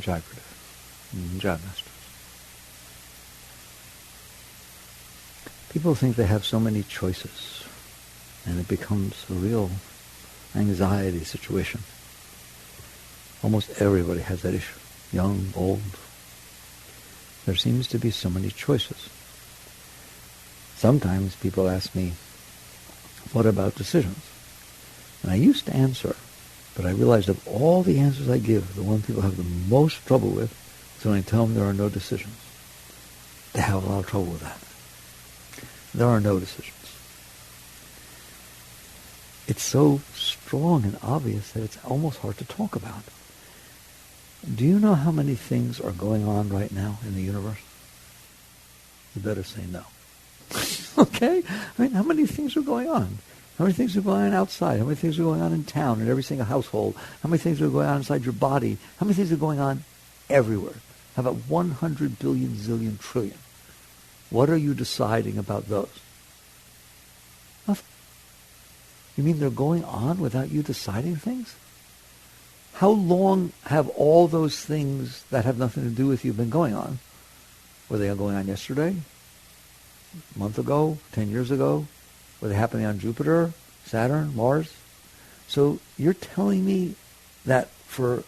Jai Gurudev. Jai Master. People think they have so many choices, and it becomes a real anxiety situation. Almost everybody has that issue, young, old. There seems to be so many choices. Sometimes people ask me, what about decisions? And I used to answer, but I realized of all the answers I give, the one people have the most trouble with is when I tell them there are no decisions. They have a lot of trouble with that. There are no decisions. It's so strong and obvious that it's almost hard to talk about. Do you know how many things are going on right now in the universe? You better say no. Okay? I mean, how many things are going on? How many things are going on outside? How many things are going on in town, in every single household? How many things are going on inside your body? How many things are going on everywhere? How about 100 billion, zillion, trillion? What are you deciding about those? Nothing. You mean they're going on without you deciding things? How long have all those things that have nothing to do with you been going on? Were they going on yesterday? A month ago? 10 years ago? Were they happening on Jupiter, Saturn, Mars? So you're telling me that for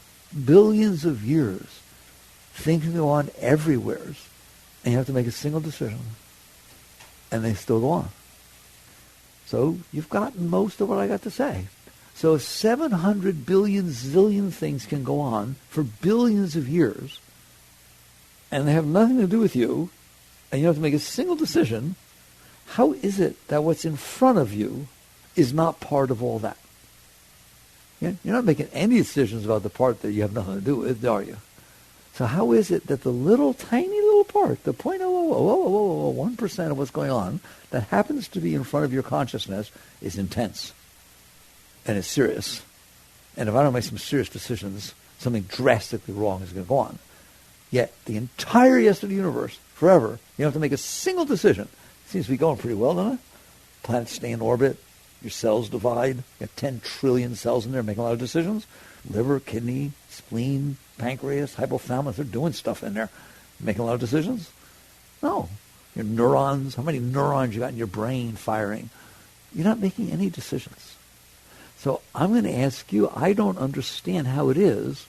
billions of years, things can go on everywhere, and you have to make a single decision, and they still go on. So you've gotten most of what I got to say. So 700 billion zillion things can go on for billions of years, and they have nothing to do with you, and you have to make a single decision. How is it that what's in front of you is not part of all that? You're not making any decisions about the part that you have nothing to do with, are you? So how is it that the little, tiny little part, the 0.001% of what's going on that happens to be in front of your consciousness is intense and it's serious? And if I don't make some serious decisions, something drastically wrong is going to go on. Yet the entire rest of the universe, forever, you have to make a single decision. Seems to be going pretty well, doesn't it? Planets stay in orbit. Your cells divide. You have 10 trillion cells in there making a lot of decisions. Liver, kidney, spleen, pancreas, hypothalamus, they're doing stuff in there. Making a lot of decisions? No. Your neurons, how many neurons you got in your brain firing? You're not making any decisions. So I'm going to ask you, I don't understand how it is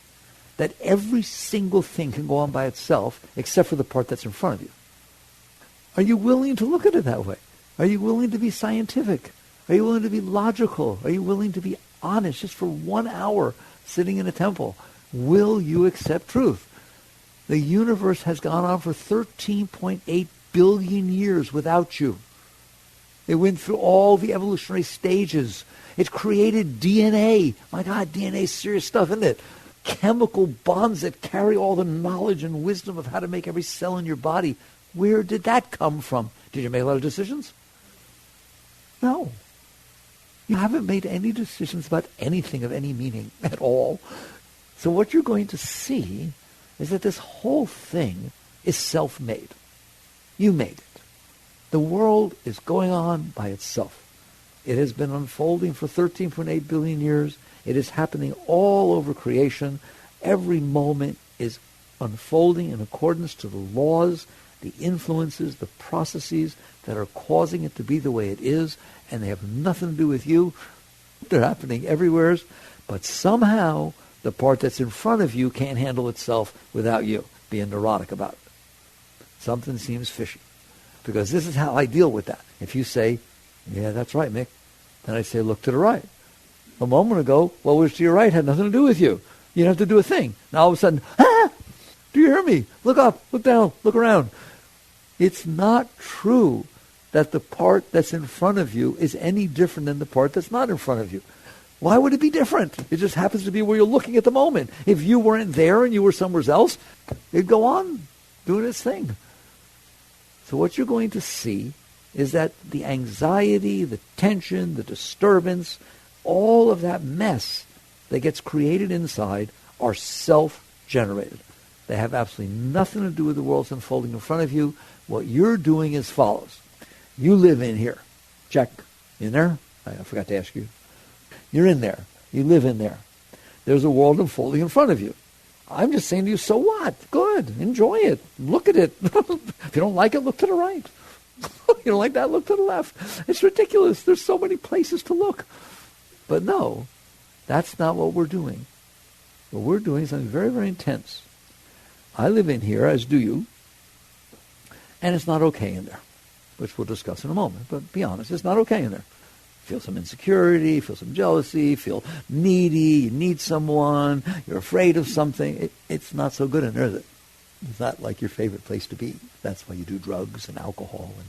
that every single thing can go on by itself except for the part that's in front of you. Are you willing to look at it that way? Are you willing to be scientific? Are you willing to be logical? Are you willing to be honest just for 1 hour sitting in a temple? Will you accept truth? The universe has gone on for 13.8 billion years without you. It went through all the evolutionary stages. It created DNA. My God, DNA is serious stuff, isn't it? Chemical bonds that carry all the knowledge and wisdom of how to make every cell in your body. Where did that come from? Did you make a lot of decisions? No. You haven't made any decisions about anything of any meaning at all. So what you're going to see is that this whole thing is self-made. You made it. The world is going on by itself. It has been unfolding for 13.8 billion years. It is happening all over creation. Every moment is unfolding in accordance to the laws, the influences, the processes that are causing it to be the way it is, and they have nothing to do with you. They're happening everywhere, but somehow the part that's in front of you can't handle itself without you being neurotic about it. Something seems fishy, because this is how I deal with that. If you say, yeah, that's right, Mick, then I say, look to the right. A moment ago, what was to your right had nothing to do with you. You didn't have to do a thing. Now all of a sudden, do you hear me? Look up, look down, look around. It's not true that the part that's in front of you is any different than the part that's not in front of you. Why would it be different? It just happens to be where you're looking at the moment. If you weren't there and you were somewhere else, it'd go on doing its thing. So what you're going to see is that the anxiety, the tension, the disturbance, all of that mess that gets created inside are self-generated. They have absolutely nothing to do with the world's unfolding in front of you. What you're doing is follows. You live in here. Check. In there? I forgot to ask you. You're in there. You live in there. There's a world unfolding in front of you. I'm just saying to you, so what? Good. Enjoy it. Look at it. If you don't like it, look to the right. You don't like that, look to the left. It's ridiculous. There's so many places to look. But no, that's not what we're doing. What we're doing is something very, very intense. I live in here, as do you, and it's not okay in there, which we'll discuss in a moment. But be honest, it's not okay in there. Feel some insecurity, feel some jealousy, feel needy, you need someone, you're afraid of something. It's not so good in there, is it? It's not like your favorite place to be. That's why you do drugs and alcohol and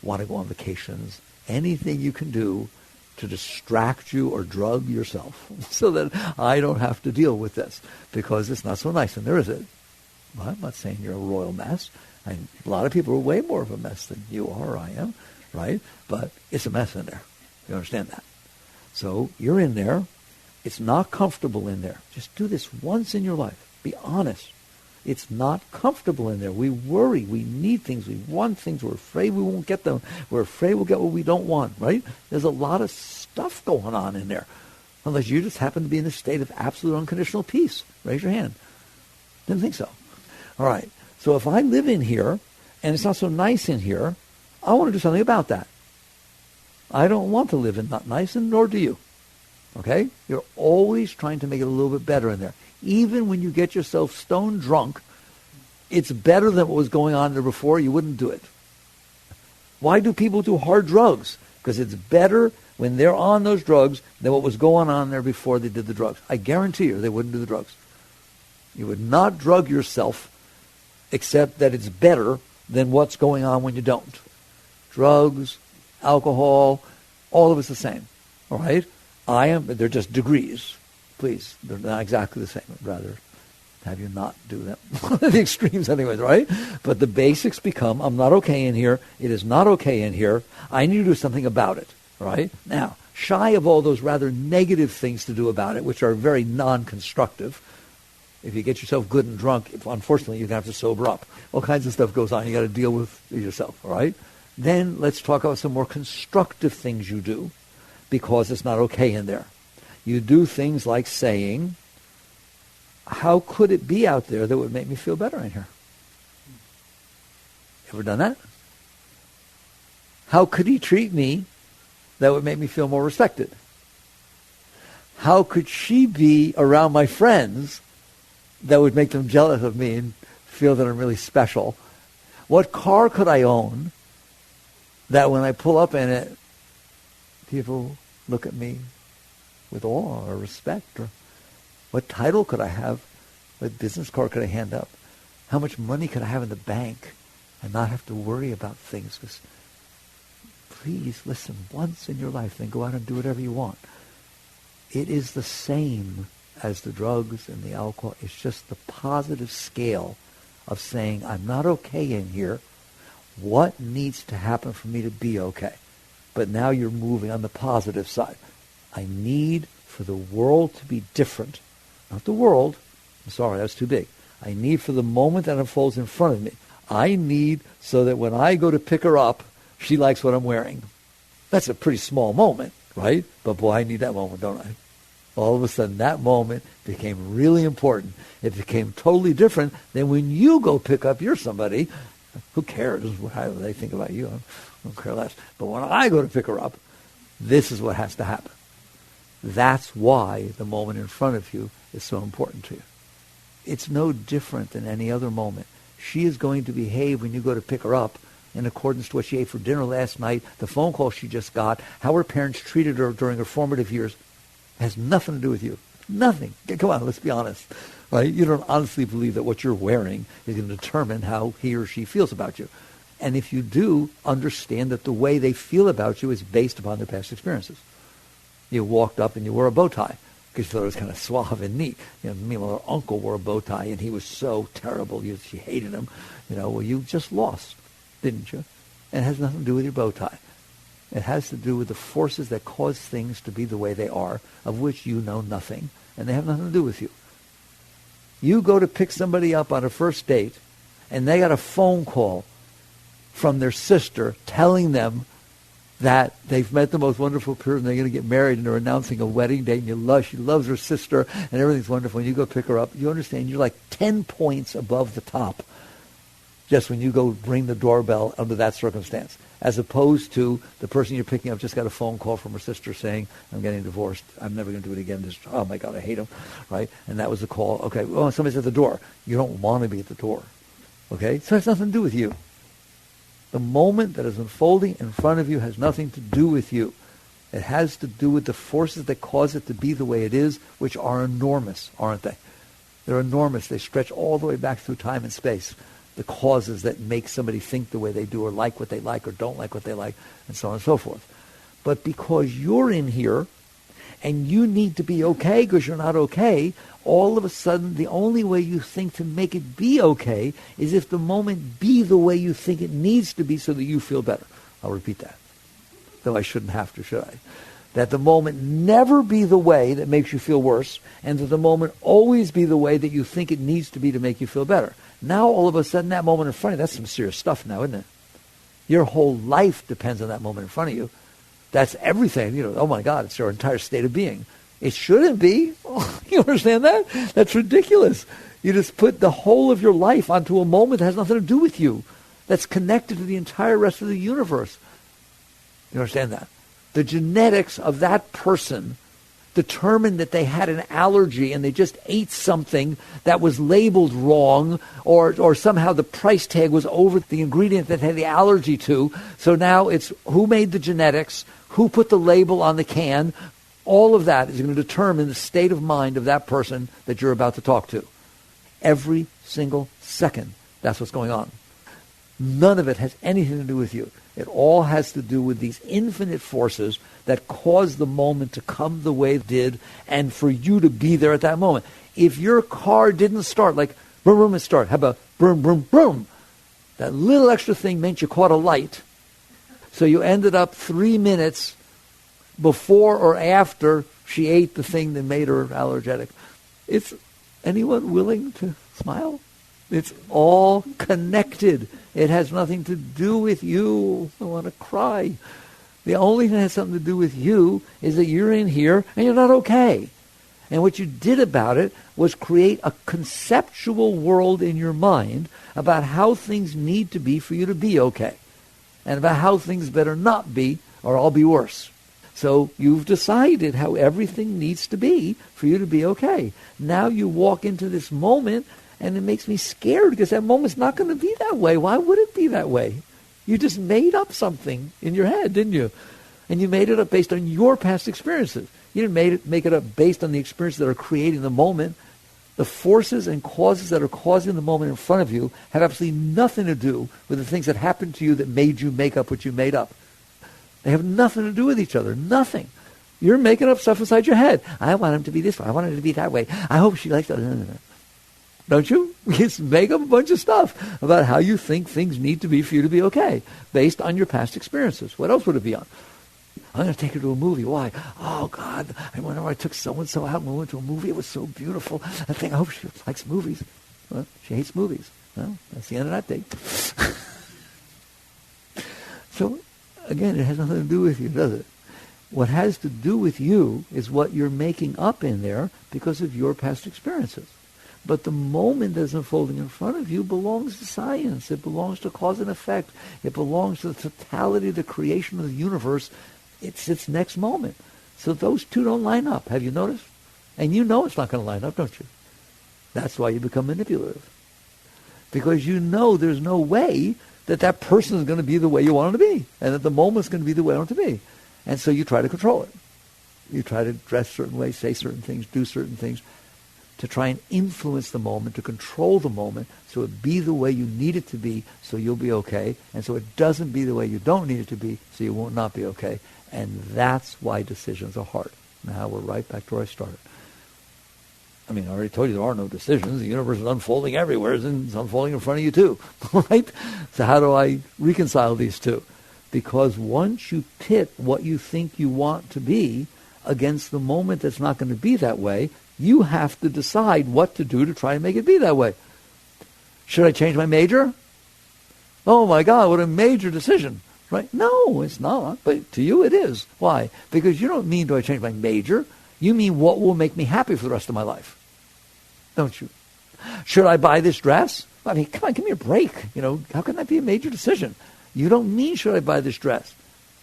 want to go on vacations. Anything you can do to distract you or drug yourself so that I don't have to deal with this, because it's not so nice in there, is it? Well, I'm not saying you're a royal mess. A lot of people are way more of a mess than you are or I am, right? But it's a mess in there. You understand that? So you're in there. It's not comfortable in there. Just do this once in your life. Be honest. It's not comfortable in there. We worry. We need things. We want things. We're afraid we won't get them. We're afraid we'll get what we don't want, right? There's a lot of stuff going on in there. Unless you just happen to be in a state of absolute unconditional peace. Raise your hand. Didn't think so. All right. So if I live in here and it's not so nice in here, I want to do something about that. I don't want to live in not nice, and nor do you. Okay? You're always trying to make it a little bit better in there. Even when you get yourself stone drunk, it's better than what was going on there before. You wouldn't do it. Why do people do hard drugs? Because it's better when they're on those drugs than what was going on there before they did the drugs. I guarantee you they wouldn't do the drugs. You would not drug yourself except that it's better than what's going on when you don't. Drugs, alcohol, all of it's the same. All right? They're just degrees. Please, they're not exactly the same. I'd rather have you not do them. The extremes anyways, right? But the basics become, I'm not okay in here. It is not okay in here. I need to do something about it. All right? Now, shy of all those rather negative things to do about it, which are very non-constructive, if you get yourself good and drunk, unfortunately, you're going to have to sober up. All kinds of stuff goes on. You got to deal with yourself, all right? Then let's talk about some more constructive things you do, because it's not okay in there. You do things like saying, how could it be out there that would make me feel better in here? Ever done that? How could he treat me that would make me feel more respected? How could she be around my friends that would make them jealous of me and feel that I'm really special? What car could I own that when I pull up in it, people look at me with awe or respect? Or what title could I have? What business card could I hand up? How much money could I have in the bank and not have to worry about things? Because please listen, once in your life, then go out and do whatever you want. It is the same as the drugs and the alcohol. It's just the positive scale of saying, I'm not okay in here. What needs to happen for me to be okay? But now you're moving on the positive side. I need for the world to be different. Not the world. I'm sorry, that's too big. I need for the moment that unfolds in front of me. I need so that when I go to pick her up, she likes what I'm wearing. That's a pretty small moment, right? But boy, I need that moment, don't I? All of a sudden, that moment became really important. It became totally different than when you go pick up your somebody. Who cares how they think about you? I don't care less. But when I go to pick her up, this is what has to happen. That's why the moment in front of you is so important to you. It's no different than any other moment. She is going to behave when you go to pick her up in accordance to what she ate for dinner last night, the phone call she just got, how her parents treated her during her formative years. It has nothing to do with you. Nothing. Come on, let's be honest. Right? You don't honestly believe that what you're wearing is going to determine how he or she feels about you. And if you do, understand that the way they feel about you is based upon their past experiences. You walked up and you wore a bow tie because you thought it was kind of suave and neat. Meanwhile, her uncle wore a bow tie and he was so terrible. She hated him. Well, you just lost, didn't you? And it has nothing to do with your bow tie. It has to do with the forces that cause things to be the way they are, of which you know nothing, and they have nothing to do with you. You go to pick somebody up on a first date, and they got a phone call from their sister telling them that they've met the most wonderful person, they're going to get married, and they're announcing a wedding date, and she loves her sister, and everything's wonderful, and you go pick her up. You understand you're like 10 points above the top just when you go ring the doorbell under that circumstance, as opposed to the person you're picking up just got a phone call from her sister saying, I'm getting divorced. I'm never going to do it again. Oh, my God, I hate him, right? And that was the call. Okay, well, somebody's at the door. You don't want to be at the door, okay? So it has nothing to do with you. The moment that is unfolding in front of you has nothing to do with you. It has to do with the forces that cause it to be the way it is, which are enormous, aren't they? They're enormous. They stretch all the way back through time and space. The causes that make somebody think the way they do, or like what they like, or don't like what they like, and so on and so forth. But because you're in here, and you need to be okay because you're not okay, all of a sudden the only way you think to make it be okay is if the moment be the way you think it needs to be so that you feel better. I'll repeat that. Though I shouldn't have to, should I? That the moment never be the way that makes you feel worse, and that the moment always be the way that you think it needs to be to make you feel better. Now, all of a sudden, that moment in front of you, that's some serious stuff now, isn't it? Your whole life depends on that moment in front of you. That's everything. Oh my God, it's your entire state of being. It shouldn't be. You understand that? That's ridiculous. You just put the whole of your life onto a moment that has nothing to do with you. That's connected to the entire rest of the universe. You understand that? The genetics of that person determined that they had an allergy and they just ate something that was labeled wrong, or somehow the price tag was over the ingredient that had the allergy to. So now it's who made the genetics, who put the label on the can. All of that is going to determine the state of mind of that person that you're about to talk to. Every single second, that's what's going on. None of it has anything to do with you. It all has to do with these infinite forces that cause the moment to come the way it did, and for you to be there at that moment. If your car didn't start, like boom, boom, and start, how about boom, boom, boom? That little extra thing meant you caught a light. So you ended up 3 minutes before or after she ate the thing that made her allergic. It's anyone willing to smile? It's all connected. It has nothing to do with you. I want to cry. The only thing that has something to do with you is that you're in here and you're not okay. And what you did about it was create a conceptual world in your mind about how things need to be for you to be okay, and about how things better not be, or I'll be worse. So you've decided how everything needs to be for you to be okay. Now you walk into this moment, and it makes me scared because that moment's not going to be that way. Why would it be that way? You just made up something in your head, didn't you? And you made it up based on your past experiences. You didn't make it up based on the experiences that are creating the moment. The forces and causes that are causing the moment in front of you have absolutely nothing to do with the things that happened to you that made you make up what you made up. They have nothing to do with each other. Nothing. You're making up stuff inside your head. I want him to be this way. I want him to be that way. I hope she likes that. Don't you? Just make up a bunch of stuff about how you think things need to be for you to be okay, based on your past experiences. What else would it be on? I'm going to take her to a movie. Why? Oh, God, I remember I took so-and-so out and we went to a movie. It was so beautiful. I think, I hope she likes movies. Well, she hates movies. Well, that's the end of that date. So, again, it has nothing to do with you, does it? What has to do with you is what you're making up in there because of your past experiences. But the moment that's unfolding in front of you belongs to science. It belongs to cause and effect. It belongs to the totality of the creation of the universe. It's its next moment. So those two don't line up. Have you noticed? And you know it's not going to line up, don't you? That's why you become manipulative. Because you know there's no way that that person is going to be the way you want them to be. And that the moment's going to be the way you want it to be. And so you try to control it. You try to dress certain ways, say certain things, do certain things, to try and influence the moment, to control the moment, so it be the way you need it to be, so you'll be okay, and so it doesn't be the way you don't need it to be, so you will not be okay. And that's why decisions are hard. Now we're right back to where I started. I mean, I already told you there are no decisions. The universe is unfolding everywhere, and it's unfolding in front of you too, right? So how do I reconcile these two? Because once you pit what you think you want to be against the moment that's not going to be that way, you have to decide what to do to try and make it be that way. Should I change my major? Oh my God, what a major decision. Right? No, it's not. But to you it is. Why? Because you don't mean, do I change my major? You mean, what will make me happy for the rest of my life? Don't you? Should I buy this dress? I mean, come on, give me a break. How can that be a major decision? You don't mean, should I buy this dress?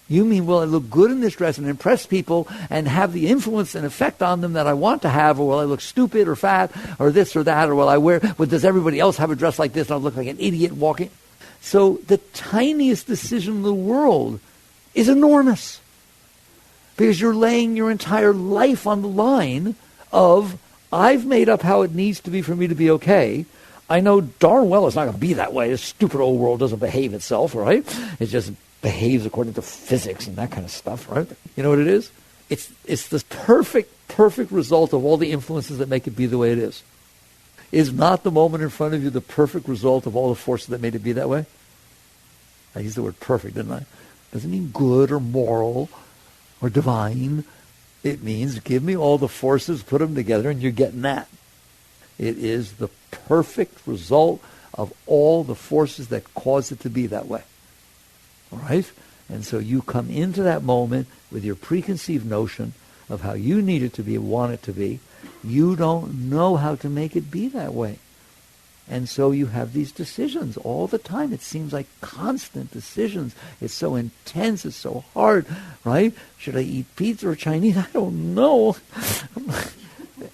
You mean, will I look good in this dress and impress people and have the influence and effect on them that I want to have? Or will I look stupid or fat or this or that? Or will I does everybody else have a dress like this and I'll look like an idiot walking? So the tiniest decision in the world is enormous. Because you're laying your entire life on the line of, I've made up how it needs to be for me to be okay. I know darn well it's not going to be that way. This stupid old world doesn't behave itself, right? It just behaves according to physics and that kind of stuff, right? You know what it is? It's the perfect result of all the influences that make it be the way it is. Is not the moment in front of you the perfect result of all the forces that made it be that way? I used the word perfect, didn't I? Doesn't mean good or moral or divine. It means give me all the forces, put them together, and you're getting that. It is the perfect result of all the forces that cause it to be that way. All right? And so you come into that moment with your preconceived notion of how you need it to be, want it to be. You don't know how to make it be that way. And so you have these decisions all the time. It seems like constant decisions. It's so intense. It's so hard, right? Should I eat pizza or Chinese? I don't know.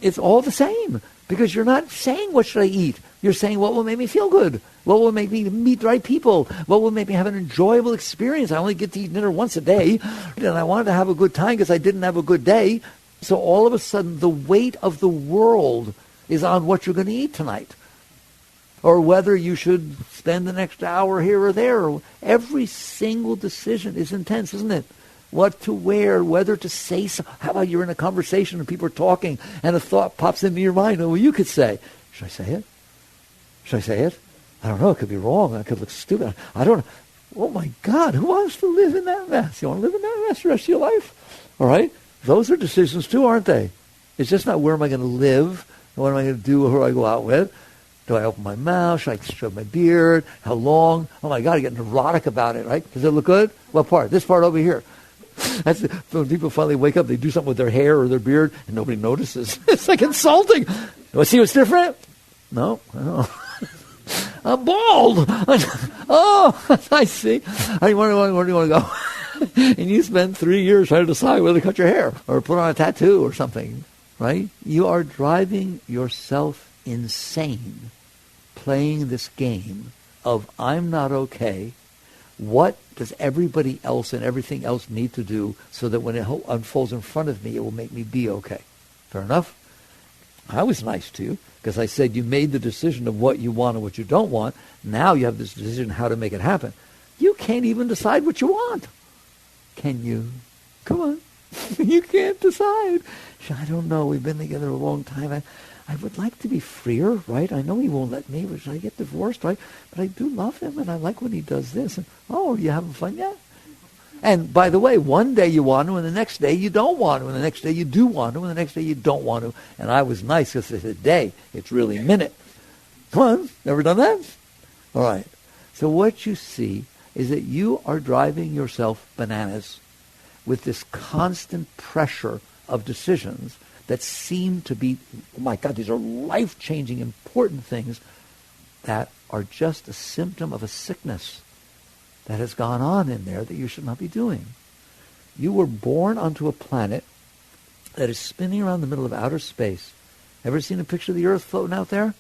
It's all the same. Because you're not saying, what should I eat? You're saying, what will make me feel good? What will make me meet the right people? What will make me have an enjoyable experience? I only get to eat dinner once a day, and I wanted to have a good time because I didn't have a good day. So all of a sudden, the weight of the world is on what you're going to eat tonight. Or whether you should spend the next hour here or there. Every single decision is intense, isn't it? What to wear, whether to say so. How about you're in a conversation and people are talking and a thought pops into your mind? Oh, well, you could say, should I say it? Should I say it? I don't know. It could be wrong. I could look stupid. I don't know. Oh, my God. Who wants to live in that mess? You want to live in that mess the rest of your life? All right? Those are decisions too, aren't they? It's just not where am I going to live? What am I going to do? Who do I go out with? Do I open my mouth? Should I shove my beard? How long? Oh, my God. I get neurotic about it, right? Does it look good? What part? This part over here. That's when people finally wake up, they do something with their hair or their beard, and nobody notices. It's like insulting. Do I see what's different? No. I'm bald. Oh, I see. Where do you want to go? And you spend 3 years trying to decide whether to cut your hair or put on a tattoo or something, right? You are driving yourself insane playing this game of I'm not okay. What does everybody else and everything else need to do so that when it unfolds in front of me, it will make me be okay? Fair enough? I was nice to you because I said you made the decision of what you want and what you don't want. Now you have this decision how to make it happen. You can't even decide what you want. Can you? Come on. You can't decide. I don't know. We've been together a long time. I would like to be freer, right? I know he won't let me. Should I get divorced, right? But I do love him, and I like when he does this. And, oh, are you having fun yet? And by the way, one day you want to, and the next day you don't want to, and the next day you do want to, and the next day you don't want to. And I was nice because it's a day. It's really a minute. Come on. Never done that? All right. So what you see is that you are driving yourself bananas with this constant pressure of decisions that seem to be, oh my God, these are life-changing, important things that are just a symptom of a sickness that has gone on in there that you should not be doing. You were born onto a planet that is spinning around the middle of outer space. Ever seen a picture of the Earth floating out there?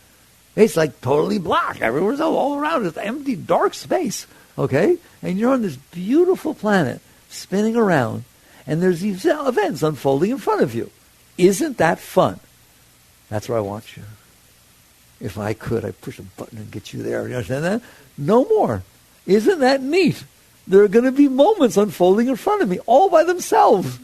It's like totally black. Everywhere's all around. It's empty, dark space. Okay? And you're on this beautiful planet spinning around, and there's these events unfolding in front of you. Isn't that fun? That's where I want you. If I could, I'd push a button and get you there. You understand that? No more. Isn't that neat? There are going to be moments unfolding in front of me all by themselves.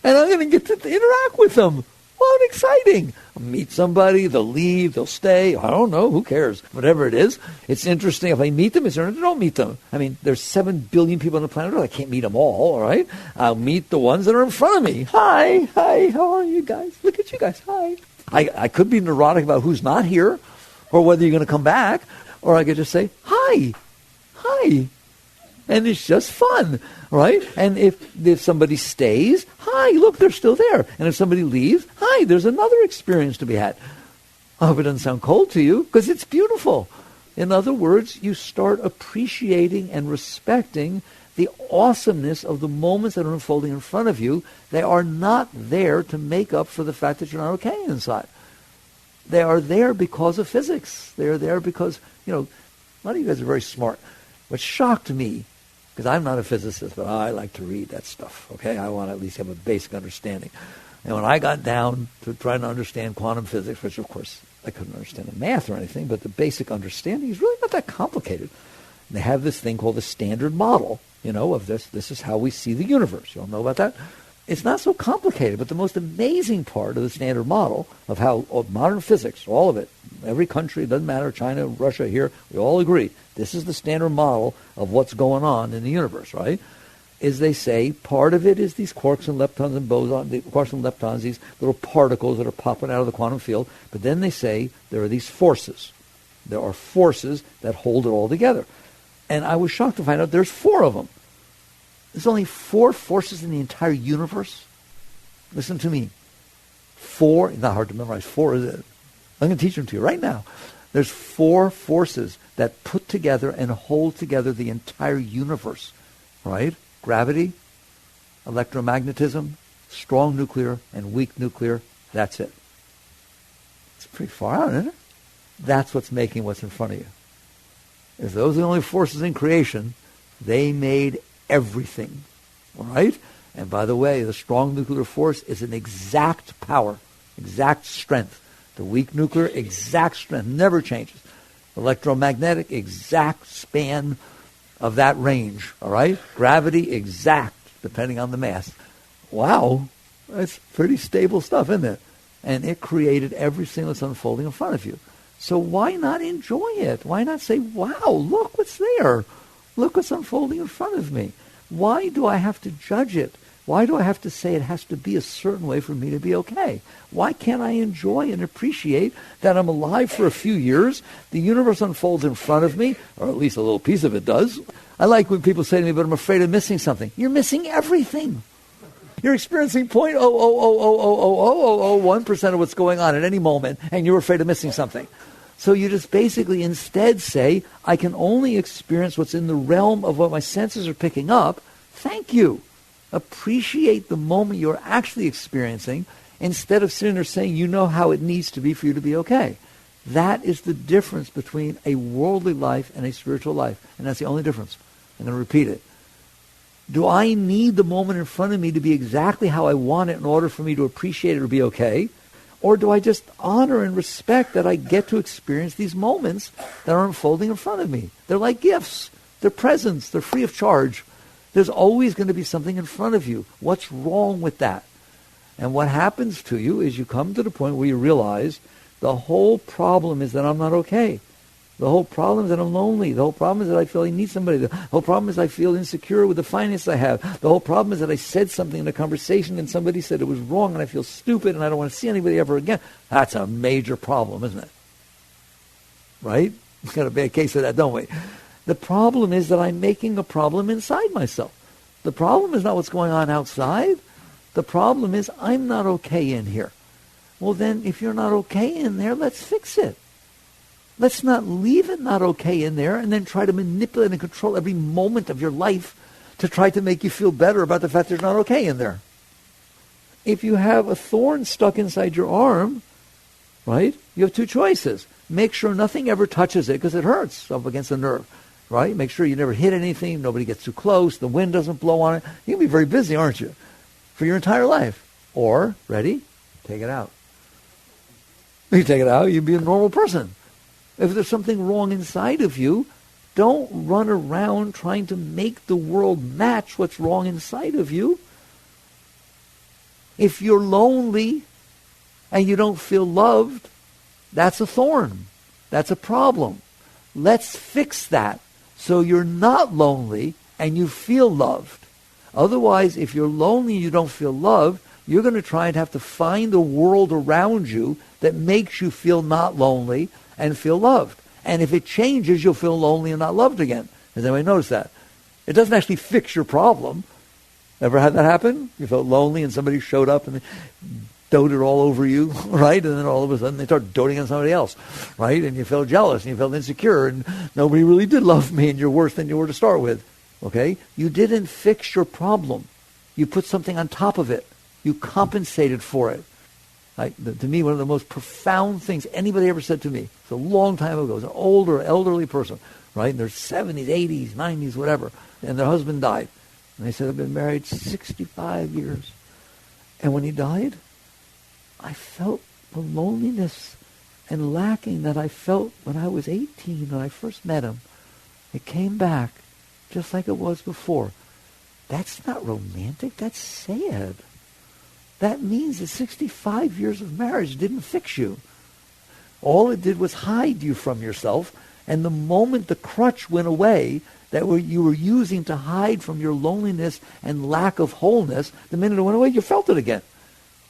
And I'm going to get to interact with them. What exciting. I'll meet somebody, they'll leave, they'll stay. I don't know, who cares? Whatever it is. It's interesting. If I meet them, it's interesting. I don't meet them. I mean, there's 7 billion people on the planet Earth. I can't meet them all right? I'll meet the ones that are in front of me. Hi, how are you guys? Look at you guys, hi. I could be neurotic about who's not here or whether you're going to come back, or I could just say, hi. And it's just fun, right? And if somebody stays, hi, look, they're still there. And if somebody leaves, hi, there's another experience to be had. I hope it doesn't sound cold to you, because it's beautiful. In other words, you start appreciating and respecting the awesomeness of the moments that are unfolding in front of you. They are not there to make up for the fact that you're not okay inside. They are there because of physics. They are there because, a lot of you guys are very smart. What shocked me, because I'm not a physicist, but I like to read that stuff, okay? I want to at least have a basic understanding. And when I got down to trying to understand quantum physics, which of course I couldn't understand the math or anything, but the basic understanding is really not that complicated. And they have this thing called the standard model, of this. This is how we see the universe. You all know about that? It's not so complicated, but the most amazing part of the standard model of how modern physics, all of it, every country, it doesn't matter, China, Russia, here, we all agree, this is the standard model of what's going on in the universe, right? Is they say part of it is these quarks and leptons and bosons, the quarks and leptons, these little particles that are popping out of the quantum field, but then they say there are these forces. There are forces that hold it all together. And I was shocked to find out there's 4 of them. There's only 4 forces in the entire universe. Listen to me. 4, not hard to memorize, 4 is it. I'm going to teach them to you right now. There's 4 forces that put together and hold together the entire universe, right? Gravity, electromagnetism, strong nuclear, and weak nuclear. That's it. It's pretty far out, isn't it? That's what's making what's in front of you. If those are the only forces in creation, they made everything, all right? And by the way, the strong nuclear force is an exact power, exact strength. The weak nuclear, exact strength, never changes. Electromagnetic, exact span of that range, all right? Gravity, exact, depending on the mass. Wow, that's pretty stable stuff, isn't it? And it created everything that's unfolding in front of you. So why not enjoy it? Why not say, wow, look what's there. Look what's unfolding in front of me. Why do I have to judge it? Why do I have to say it has to be a certain way for me to be okay? Why can't I enjoy and appreciate that I'm alive for a few years? The universe unfolds in front of me, or at least a little piece of it does. I like when people say to me, but I'm afraid of missing something. You're missing everything. You're experiencing 0.0000001% of what's going on at any moment, and you're afraid of missing something. So you just basically instead say, I can only experience what's in the realm of what my senses are picking up. Thank you. Appreciate the moment you're actually experiencing instead of sitting there saying you know how it needs to be for you to be okay. That is the difference between a worldly life and a spiritual life. And that's the only difference. I'm going to repeat it. Do I need the moment in front of me to be exactly how I want it in order for me to appreciate it or be okay? Or do I just honor and respect that I get to experience these moments that are unfolding in front of me? They're like gifts. They're presents. They're free of charge. There's always going to be something in front of you. What's wrong with that? And what happens to you is you come to the point where you realize the whole problem is that I'm not okay. The whole problem is that I'm lonely. The whole problem is that I feel I need somebody. The whole problem is I feel insecure with the finance I have. The whole problem is that I said something in a conversation and somebody said it was wrong and I feel stupid and I don't want to see anybody ever again. That's a major problem, isn't it? Right? We've got a bad case of that, don't we? The problem is that I'm making a problem inside myself. The problem is not what's going on outside. The problem is I'm not okay in here. Well, then, if you're not okay in there, let's fix it. Let's not leave it not okay in there and then try to manipulate and control every moment of your life to try to make you feel better about the fact that it's not okay in there. If you have a thorn stuck inside your arm, right, you have 2 choices. Make sure nothing ever touches it because it hurts up against the nerve, right? Make sure you never hit anything, nobody gets too close, the wind doesn't blow on it. You can be very busy, aren't you, for your entire life. Or, ready, take it out. You take it out, you'd be a normal person. If there's something wrong inside of you, don't run around trying to make the world match what's wrong inside of you. If you're lonely and you don't feel loved, that's a thorn. That's a problem. Let's fix that so you're not lonely and you feel loved. Otherwise, if you're lonely and you don't feel loved, you're going to try and have to find a world around you that makes you feel not lonely and feel loved. And if it changes, you'll feel lonely and not loved again. Has anybody noticed that? It doesn't actually fix your problem. Ever had that happen? You felt lonely and somebody showed up and they doted all over you, right? And then all of a sudden they start doting on somebody else, right? And you felt jealous and you felt insecure and nobody really did love me and you're worse than you were to start with, okay? You didn't fix your problem. You put something on top of it. You compensated for it. To me, one of the most profound things anybody ever said to me, it's a long time ago, it was an older, elderly person, right? In their 70s, 80s, 90s, whatever, and their husband died. And they said, I've been married 65 years. And when he died, I felt the loneliness and lacking that I felt when I was 18, when I first met him. It came back just like it was before. That's not romantic. That's sad. That means that 65 years of marriage didn't fix you. All it did was hide you from yourself. And the moment the crutch went away that you were using to hide from your loneliness and lack of wholeness, the minute it went away, you felt it again.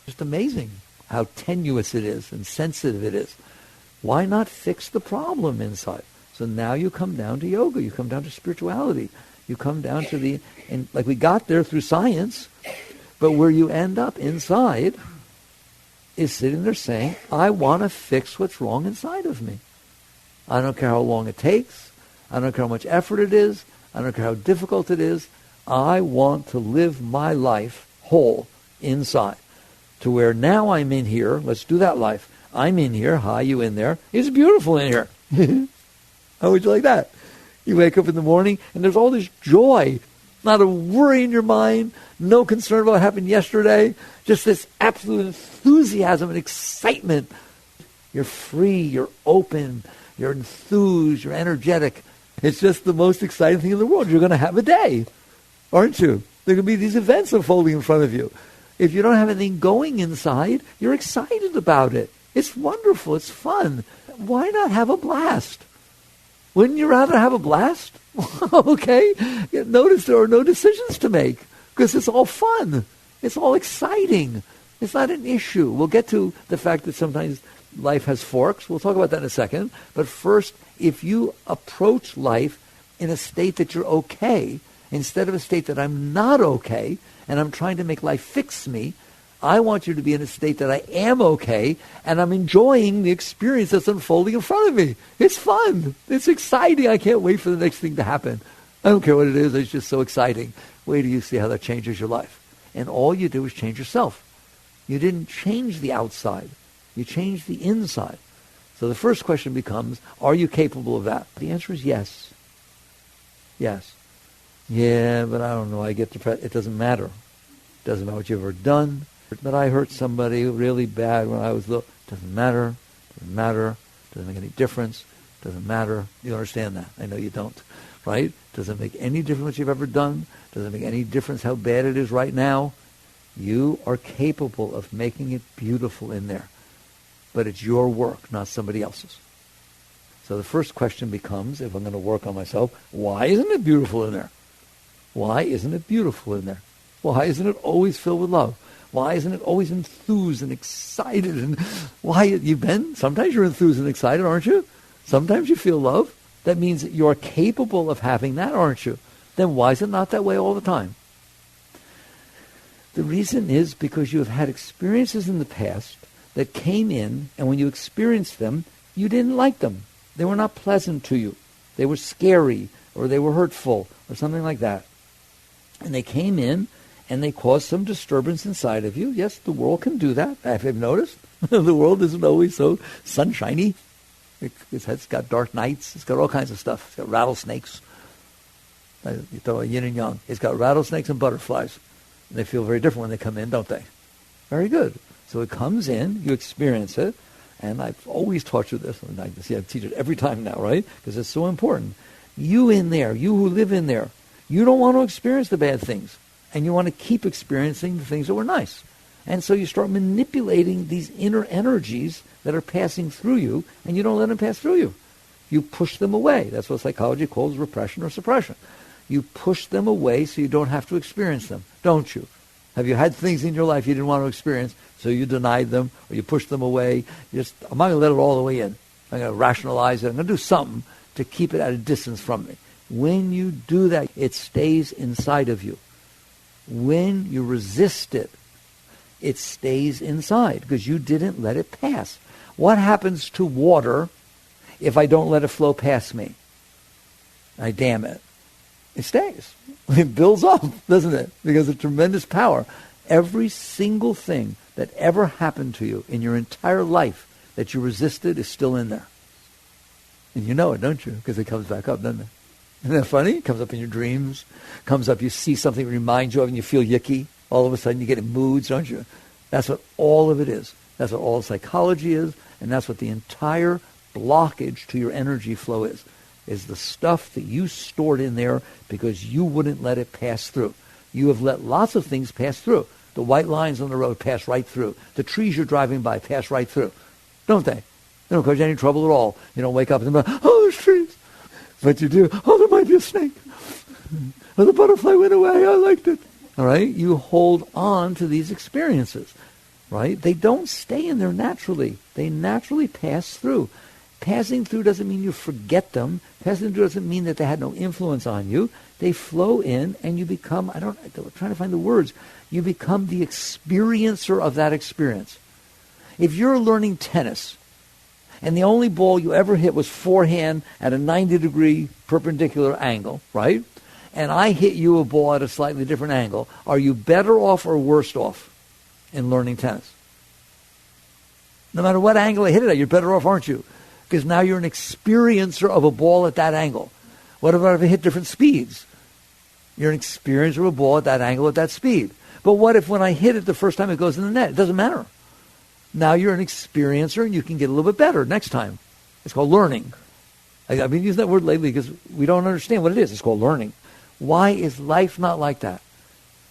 Just amazing how tenuous it is and sensitive it is. Why not fix the problem inside? So now you come down to yoga. You come down to spirituality. You come down to and like we got there through science, but where you end up inside is sitting there saying, I want to fix what's wrong inside of me. I don't care how long it takes. I don't care how much effort it is. I don't care how difficult it is. I want to live my life whole inside. To where now I'm in here. Let's do that life. I'm in here. Hi, you in there. It's beautiful in here. How would you like that? You wake up in the morning and there's all this joy. Not a worry in your mind. No concern about what happened yesterday. Just this absolute enthusiasm and excitement. You're free. You're open. You're enthused. You're energetic. It's just the most exciting thing in the world. You're going to have a day, aren't you? There are going to be these events unfolding in front of you. If you don't have anything going inside, you're excited about it. It's wonderful. It's fun. Why not have a blast? Wouldn't you rather have a blast? Okay? Notice there are no decisions to make because it's all fun. It's all exciting. It's not an issue. We'll get to the fact that sometimes life has forks. We'll talk about that in a second. But first, if you approach life in a state that you're okay, instead of a state that I'm not okay, and I'm trying to make life fix me, I want you to be in a state that I am okay, and I'm enjoying the experience that's unfolding in front of me. It's fun. It's exciting. I can't wait for the next thing to happen. I don't care what it is. It's just so exciting. Wait till you see how that changes your life. And all you do is change yourself. You didn't change the outside. You changed the inside. So the first question becomes, are you capable of that? The answer is yes. Yes. Yeah, but I don't know. I get depressed. It doesn't matter. It doesn't matter what you've ever done. But I hurt somebody really bad when I was little. It doesn't matter. It doesn't matter. It doesn't make any difference. It doesn't matter. You understand that. I know you don't. Right? It doesn't make any difference what you've ever done. It doesn't make any difference how bad it is right now. You are capable of making it beautiful in there. But it's your work, not somebody else's. So the first question becomes, if I'm going to work on myself, why isn't it beautiful in there? Why isn't it beautiful in there? Why isn't it always filled with love? Why isn't it always enthused and excited? And why you've been? Sometimes you're enthused and excited, aren't you? Sometimes you feel love. That means that you're capable of having that, aren't you? Then why is it not that way all the time? The reason is because you have had experiences in the past that came in, and when you experienced them, you didn't like them. They were not pleasant to you. They were scary, or they were hurtful, or something like that. And they came in, and they caused some disturbance inside of you. Yes, the world can do that. Have you noticed? The world isn't always so sunshiny. It's got dark nights. It's got all kinds of stuff. It's got rattlesnakes. You throw a yin and yang. It's got rattlesnakes and butterflies. And they feel very different when they come in, don't they? Very good. So it comes in, you experience it, and I've always taught you this. And I teach it every time now, right? Because it's so important. You in there, you who live in there, you don't want to experience the bad things. And you want to keep experiencing the things that were nice. And so you start manipulating these inner energies that are passing through you, and you don't let them pass through you. You push them away. That's what psychology calls repression or suppression. You push them away so you don't have to experience them, don't you? Have you had things in your life you didn't want to experience, so you denied them, or you pushed them away? I'm not going to let it all the way in. I'm going to rationalize it. I'm going to do something to keep it at a distance from me. When you do that, it stays inside of you. When you resist it, it stays inside because you didn't let it pass. What happens to water if I don't let it flow past me? I dam it. It stays. It builds up, doesn't it? Because of tremendous power. Every single thing that ever happened to you in your entire life that you resisted is still in there. And you know it, don't you? Because it comes back up, doesn't it? Isn't that funny? It comes up in your dreams. Comes up, you see something that reminds you of and you feel yicky. All of a sudden you get in moods, don't you? That's what all of it is. That's what all psychology is. And that's what the entire blockage to your energy flow is the stuff that you stored in there because you wouldn't let it pass through. You have let lots of things pass through. The white lines on the road pass right through. The trees you're driving by pass right through. Don't they? They don't cause you any trouble at all. You don't wake up and oh, there's trees. But you do, oh, there might be a snake. Oh, the butterfly went away. I liked it. All right? You hold on to these experiences. Right? They don't stay in there naturally. They naturally pass through. Passing through doesn't mean you forget them. Passing through doesn't mean that they had no influence on you. They flow in and you become, I'm trying to find the words, you become the experiencer of that experience. If you're learning tennis and the only ball you ever hit was forehand at a 90-degree perpendicular angle, right? And I hit you a ball at a slightly different angle, are you better off or worse off in learning tennis? No matter what angle I hit it at, you're better off, aren't you? Because now you're an experiencer of a ball at that angle. What about if it hit different speeds? You're an experiencer of a ball at that angle at that speed. But what if when I hit it the first time it goes in the net? It doesn't matter. Now you're an experiencer and you can get a little bit better next time. It's called learning. I've been using that word lately because we don't understand what it is. It's called learning. Why is life not like that?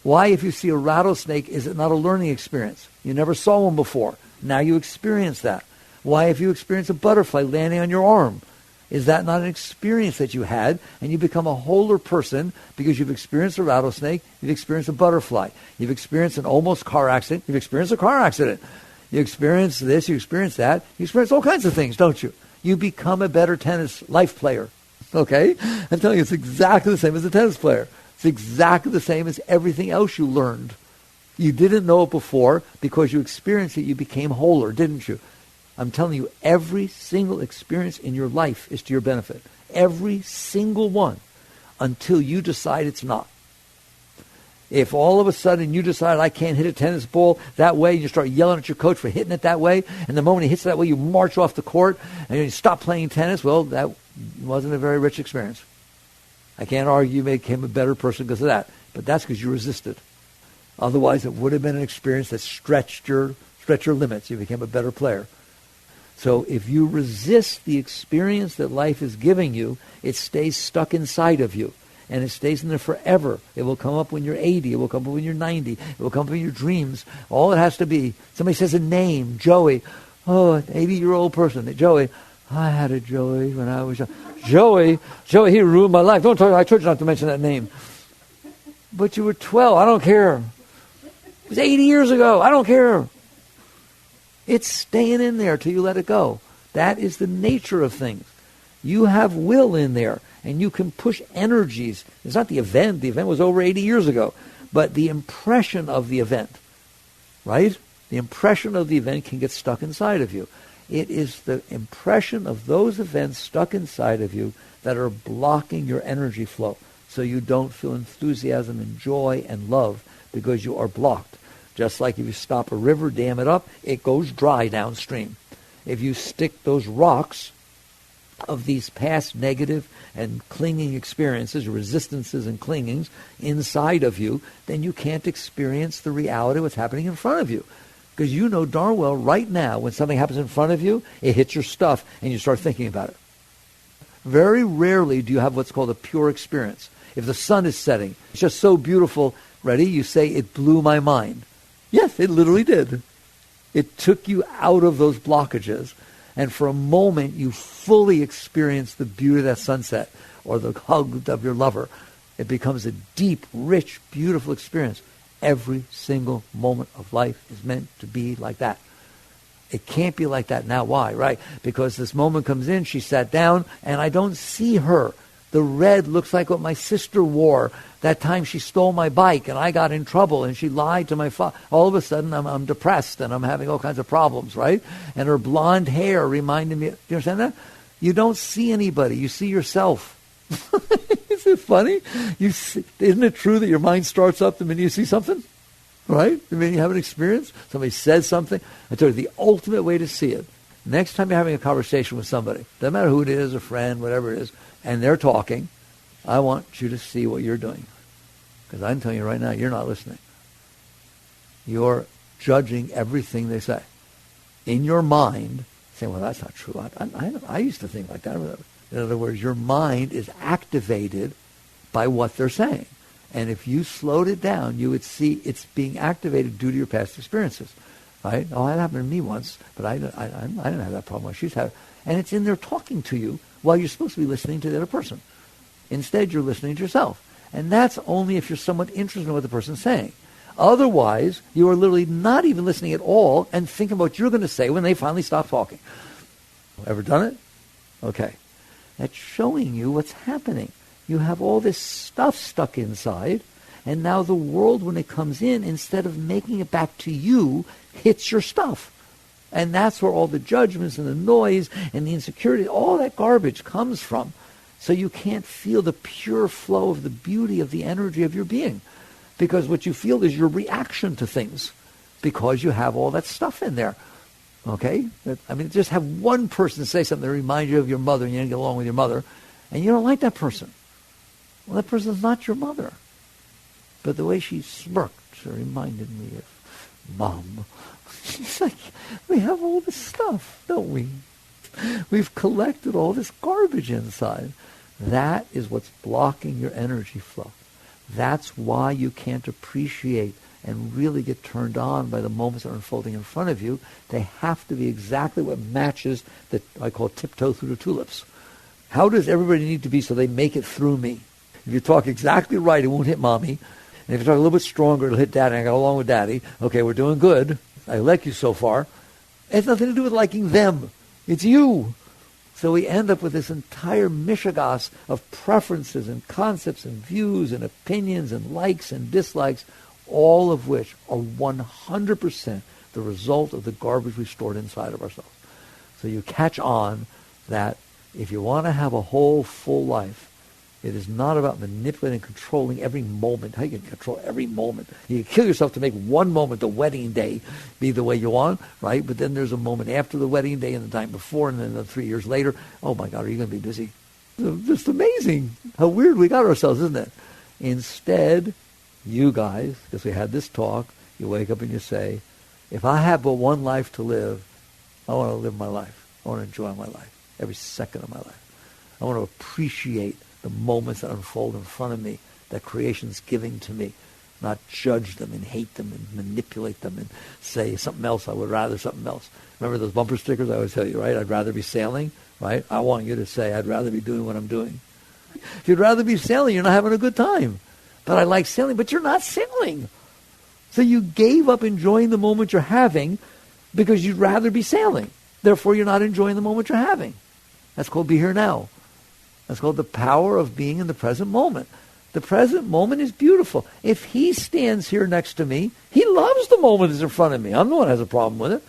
Why, if you see a rattlesnake, is it not a learning experience? You never saw one before. Now you experience that. Why, if you experience a butterfly landing on your arm, is that not an experience that you had and you become a wholer person because you've experienced a rattlesnake, you've experienced a butterfly, you've experienced an almost car accident, you've experienced a car accident, you experience this, you experience that, you experience all kinds of things, don't you? You become a better tennis life player, okay? I'm telling you, it's exactly the same as a tennis player. It's exactly the same as everything else you learned. You didn't know it before because you experienced it, you became wholer, didn't you? I'm telling you, every single experience in your life is to your benefit. Every single one, until you decide it's not. If all of a sudden you decide I can't hit a tennis ball that way, and you start yelling at your coach for hitting it that way, and the moment he hits it that way, you march off the court, and you stop playing tennis, well, that wasn't a very rich experience. I can't argue you became a better person because of that, but that's because you resisted. Otherwise, it would have been an experience that stretched your limits. You became a better player. So if you resist the experience that life is giving you, it stays stuck inside of you. And it stays in there forever. It will come up when you're 80. It will come up when you're 90. It will come up in your dreams. All it has to be, somebody says a name, Joey. Oh, an 80-year-old person. Joey. I had a Joey when I was young. Joey, he ruined my life. Don't talk. I told you not to mention that name. But you were 12. I don't care. It was 80 years ago. I don't care. It's staying in there till you let it go. That is the nature of things. You have will in there, and you can push energies. It's not the event. The event was over 80 years ago. But the impression of the event, right? The impression of the event can get stuck inside of you. It is the impression of those events stuck inside of you that are blocking your energy flow. So you don't feel enthusiasm and joy and love because you are blocked. Just like if you stop a river, dam it up, it goes dry downstream. If you stick those rocks of these past negative and clinging experiences, resistances and clingings inside of you, then you can't experience the reality of what's happening in front of you. Because you know darn well right now when something happens in front of you, it hits your stuff and you start thinking about it. Very rarely do you have what's called a pure experience. If the sun is setting, it's just so beautiful, ready? You say, it blew my mind. Yes, it literally did. It took you out of those blockages. And for a moment, you fully experience the beauty of that sunset or the hug of your lover. It becomes a deep, rich, beautiful experience. Every single moment of life is meant to be like that. It can't be like that now. Why? Right? Because this moment comes in, she sat down, and I don't see her. The red looks like what my sister wore that time she stole my bike and I got in trouble and she lied to my father. All of a sudden, I'm depressed and I'm having all kinds of problems, right? And her blonde hair reminded me. Do you understand that? You don't see anybody. You see yourself. Is it funny? Isn't it true that your mind starts up the minute you see something? Right? I mean, you have an experience. Somebody says something. I tell you, the ultimate way to see it. Next time you're having a conversation with somebody, doesn't matter who it is, a friend, whatever it is, and they're talking, I want you to see what you're doing. Because I'm telling you right now, you're not listening. You're judging everything they say. In your mind, saying, well, that's not true. I used to think like that. In other words, your mind is activated by what they're saying. And if you slowed it down, you would see it's being activated due to your past experiences. Right? Oh, that happened to me once, but I didn't have that problem. She's had it. And it's in there talking to you while you're supposed to be listening to the other person. Instead, you're listening to yourself. And that's only if you're somewhat interested in what the person's saying. Otherwise, you are literally not even listening at all and thinking about what you're going to say when they finally stop talking. Ever done it? Okay. That's showing you what's happening. You have all this stuff stuck inside, and now the world, when it comes in, instead of making it back to you, hits your stuff. And that's where all the judgments and the noise and the insecurity, all that garbage comes from. So you can't feel the pure flow of the beauty of the energy of your being. Because what you feel is your reaction to things. Because you have all that stuff in there. Okay? I mean, just have one person say something that reminds you of your mother and you don't get along with your mother. And you don't like that person. Well, that person's not your mother. But the way she smirked reminded me of Mom. It's like, we have all this stuff, don't we? We've collected all this garbage inside. That is what's blocking your energy flow. That's why you can't appreciate and really get turned on by the moments that are unfolding in front of you. They have to be exactly what matches that I call tiptoe through the tulips. How does everybody need to be so they make it through me? If you talk exactly right, it won't hit Mommy. And if you talk a little bit stronger, it'll hit Daddy. I got along with Daddy. Okay, we're doing good. I like you so far. It has nothing to do with liking them. It's you. So we end up with this entire mishigas of preferences and concepts and views and opinions and likes and dislikes, all of which are 100% the result of the garbage we stored inside of ourselves. So you catch on that if you want to have a whole, full life, it is not about manipulating and controlling every moment. How you can control every moment. You can kill yourself to make one moment, the wedding day, be the way you want, right? But then there's a moment after the wedding day and the time before and then the 3 years later. Oh, my God, are you going to be busy? Just amazing how weird we got ourselves, isn't it? Instead, you guys, because we had this talk, you wake up and you say, if I have but one life to live, I want to live my life. I want to enjoy my life, every second of my life. I want to appreciate the moments that unfold in front of me, that creation's giving to me, not judge them and hate them and manipulate them and say something else, I would rather something else. Remember those bumper stickers I always tell you, right? I'd rather be sailing, right? I want you to say, I'd rather be doing what I'm doing. If you'd rather be sailing, you're not having a good time. But I like sailing, but you're not sailing. So you gave up enjoying the moment you're having because you'd rather be sailing. Therefore, you're not enjoying the moment you're having. That's called be here now. That's called the power of being in the present moment. The present moment is beautiful. If he stands here next to me, he loves the moment that's in front of me. I'm the one who has a problem with it.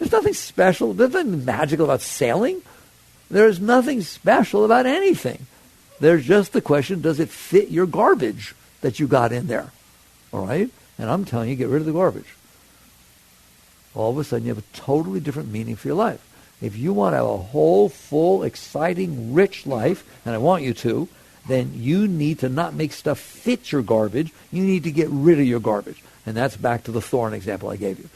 There's nothing special. There's nothing magical about sailing. There's nothing special about anything. There's just the question, does it fit your garbage that you got in there? All right? And I'm telling you, get rid of the garbage. All of a sudden, you have a totally different meaning for your life. If you want to have a whole, full, exciting, rich life, and I want you to, then you need to not make stuff fit your garbage. You need to get rid of your garbage. And that's back to the thorn example I gave you.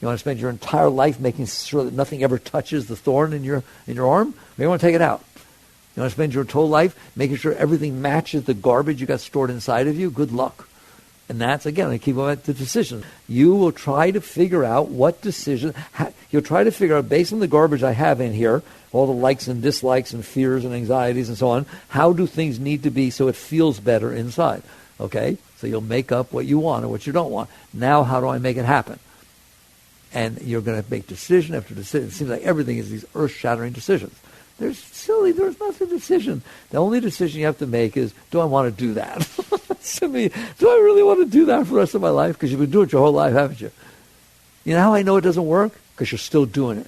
You want to spend your entire life making sure that nothing ever touches the thorn in your arm? Or you want to take it out? You want to spend your whole life making sure everything matches the garbage you got stored inside of you? Good luck. And that's, again, I keep going back to decisions. You will try to figure out what decision, you'll try to figure out, based on the garbage I have in here, all the likes and dislikes and fears and anxieties and so on, how do things need to be so it feels better inside? Okay? So you'll make up what you want or what you don't want. Now, how do I make it happen? And you're going to make decision after decision. It seems like everything is these earth-shattering decisions. There's nothing decision. The only decision you have to make is, do I want to do that? To me, do I really want to do that for the rest of my life? Because you've been doing it your whole life, haven't you? You know how I know it doesn't work? Because you're still doing it.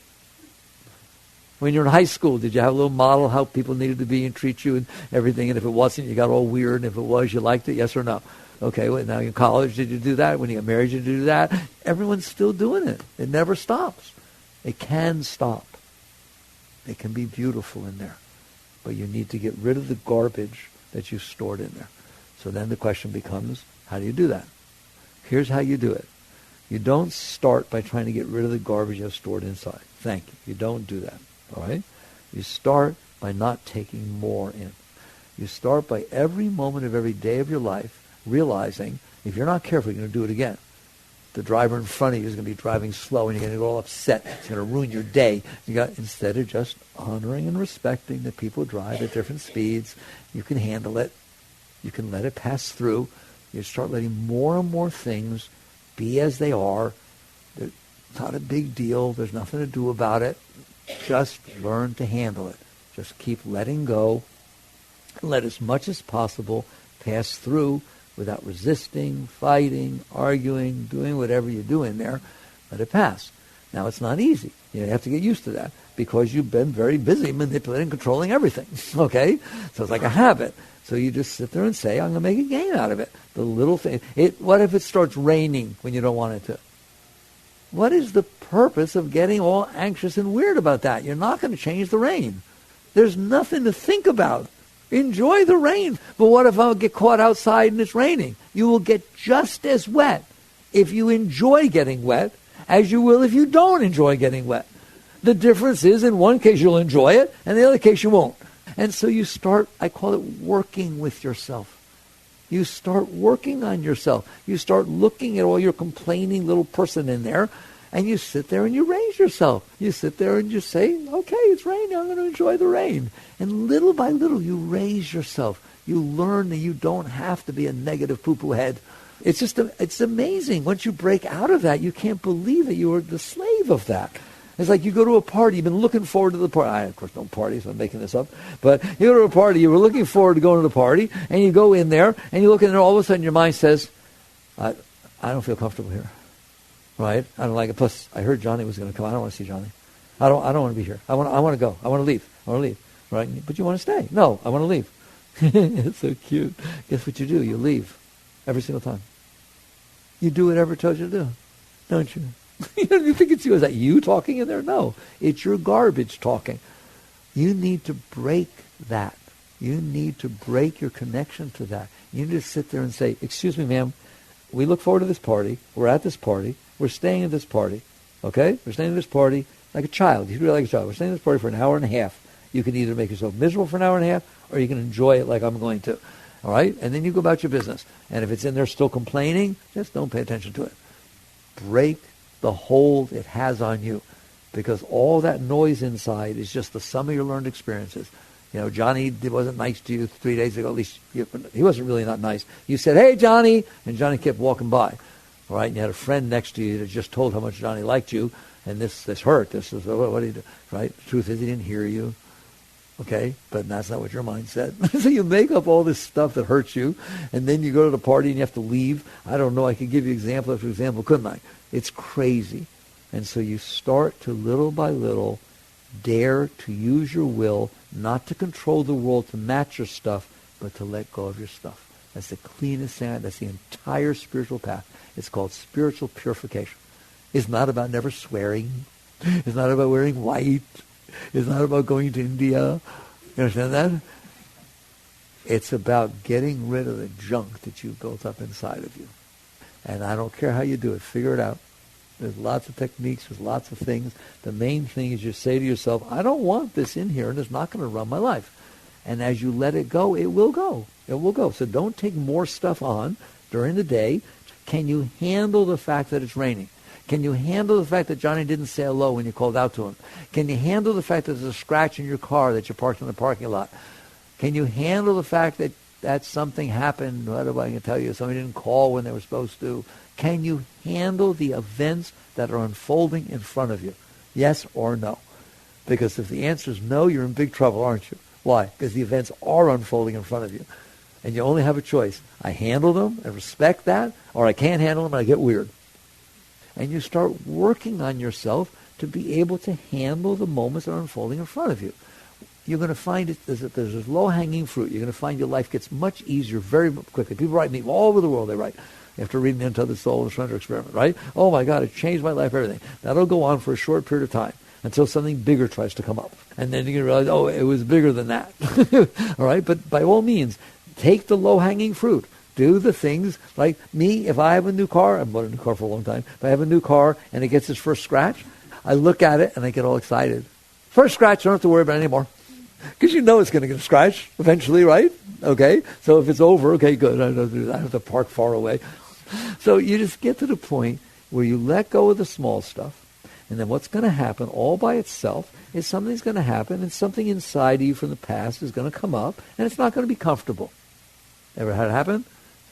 When you're in high school, did you have a little model how people needed to be and treat you and everything? And if it wasn't, you got all weird. And if it was, you liked it, yes or no? Okay, well, now in college, did you do that? When you got married, did you do that? Everyone's still doing it. It never stops. It can stop. It can be beautiful in there. But you need to get rid of the garbage that you've stored in there. So then the question becomes, how do you do that? Here's how you do it. You don't start by trying to get rid of the garbage you have stored inside. Thank you. You don't do that. All right? You start by not taking more in. You start by every moment of every day of your life realizing, if you're not careful, you're going to do it again. The driver in front of you is going to be driving slow and you're going to get all upset. It's going to ruin your day. Instead of just honoring and respecting that people drive at different speeds, you can handle it. You can let it pass through. You start letting more and more things be as they are. They're not a big deal. There's nothing to do about it. Just learn to handle it. Just keep letting go. Let as much as possible pass through without resisting, fighting, arguing, doing whatever you do in there. Let it pass. Now, it's not easy. You have to get used to that because you've been very busy manipulating, controlling everything. Okay? So it's like a habit. So you just sit there and say, I'm going to make a game out of it. The little thing. What if it starts raining when you don't want it to? What is the purpose of getting all anxious and weird about that? You're not going to change the rain. There's nothing to think about. Enjoy the rain. But what if I get caught outside and it's raining? You will get just as wet if you enjoy getting wet as you will if you don't enjoy getting wet. The difference is, in one case you'll enjoy it, and in the other case you won't. And so you start, I call it working with yourself. You start working on yourself. You start looking at all your complaining little person in there, and you sit there and you raise yourself. You sit there and you say, okay, it's raining, I'm going to enjoy the rain. And little by little you raise yourself. You learn that you don't have to be a negative poo-poo head. It's amazing. Once you break out of that, you can't believe that you are the slave of that. It's like you go to a party, you've been looking forward to the party. I, of course, don't party, so I'm making this up. But you go to a party, you were looking forward to going to the party, and you go in there, and you look in there, all of a sudden your mind says, I don't feel comfortable here. Right? I don't like it. Plus, I heard Johnny was going to come. I don't want to see Johnny. I don't want to be here. I want to go. I want to leave. I want to leave. Right? But you want to stay. No, I want to leave. It's so cute. Guess what you do? You leave. Every single time. You do whatever it tells you to do. Don't you? You think it's you? Is that you talking in there? No. It's your garbage talking. You need to break that. You need to break your connection to that. You need to sit there and say, excuse me, ma'am, we look forward to this party. We're at this party. We're staying at this party. Okay? We're staying at this party like a child. You treat it like a child. We're staying at this party for an hour and a half. You can either make yourself miserable for an hour and a half, or you can enjoy it like I'm going to. All right? And then you go about your business. And if it's in there still complaining, just don't pay attention to it. Break the hold it has on you. Because all that noise inside is just the sum of your learned experiences. You know, Johnny wasn't nice to you 3 days ago. At least he wasn't really not nice. You said, hey, Johnny. And Johnny kept walking by. All right? And you had a friend next to you that just told how much Johnny liked you. And this hurt. This is, what do you do? Right? The truth is he didn't hear you. Okay? But that's not what your mind said. So you make up all this stuff that hurts you. And then you go to the party and you have to leave. I don't know. I could give you example after example, couldn't I? It's crazy. And so you start to, little by little, dare to use your will, not to control the world to match your stuff, but to let go of your stuff. That's the cleanest thing. That's the entire spiritual path. It's called spiritual purification. It's not about never swearing. It's not about wearing white. It's not about going to India. You understand that? It's about getting rid of the junk that you built up inside of you. And I don't care how you do it. Figure it out. There's lots of techniques. There's lots of things. The main thing is you say to yourself, I don't want this in here, and it's not going to run my life. And as you let it go, it will go. It will go. So don't take more stuff on during the day. Can you handle the fact that it's raining? Can you handle the fact that Johnny didn't say hello when you called out to him? Can you handle the fact that there's a scratch in your car that you parked in the parking lot? Can you handle the fact that something happened, what am I going to tell you, somebody didn't call when they were supposed to? Can you handle the events that are unfolding in front of you? Yes or no? Because if the answer is no, you're in big trouble, aren't you? Why? Because the events are unfolding in front of you. And you only have a choice. I handle them, I respect that, or I can't handle them and I get weird. And you start working on yourself to be able to handle the moments that are unfolding in front of you. You're going to find there's this low-hanging fruit. You're going to find your life gets much easier very quickly. People write me all over the world. They write, after reading the Untethered Soul and Surrender Experiment, right? Oh my God, it changed my life, everything. That'll go on for a short period of time until something bigger tries to come up. And then you're going to realize, oh, it was bigger than that. All right? But by all means, take the low-hanging fruit. Do the things like me. If I have a new car, I've bought a new car for a long time. If I have a new car and it gets its first scratch, I look at it and I get all excited. First scratch, I don't have to worry about it anymore. Because you know it's going to get a scratch eventually, right? Okay? So if it's over, okay, good. I don't have to park far away. So you just get to the point where you let go of the small stuff. And then what's going to happen all by itself is something's going to happen and something inside of you from the past is going to come up and it's not going to be comfortable. Ever had it happen?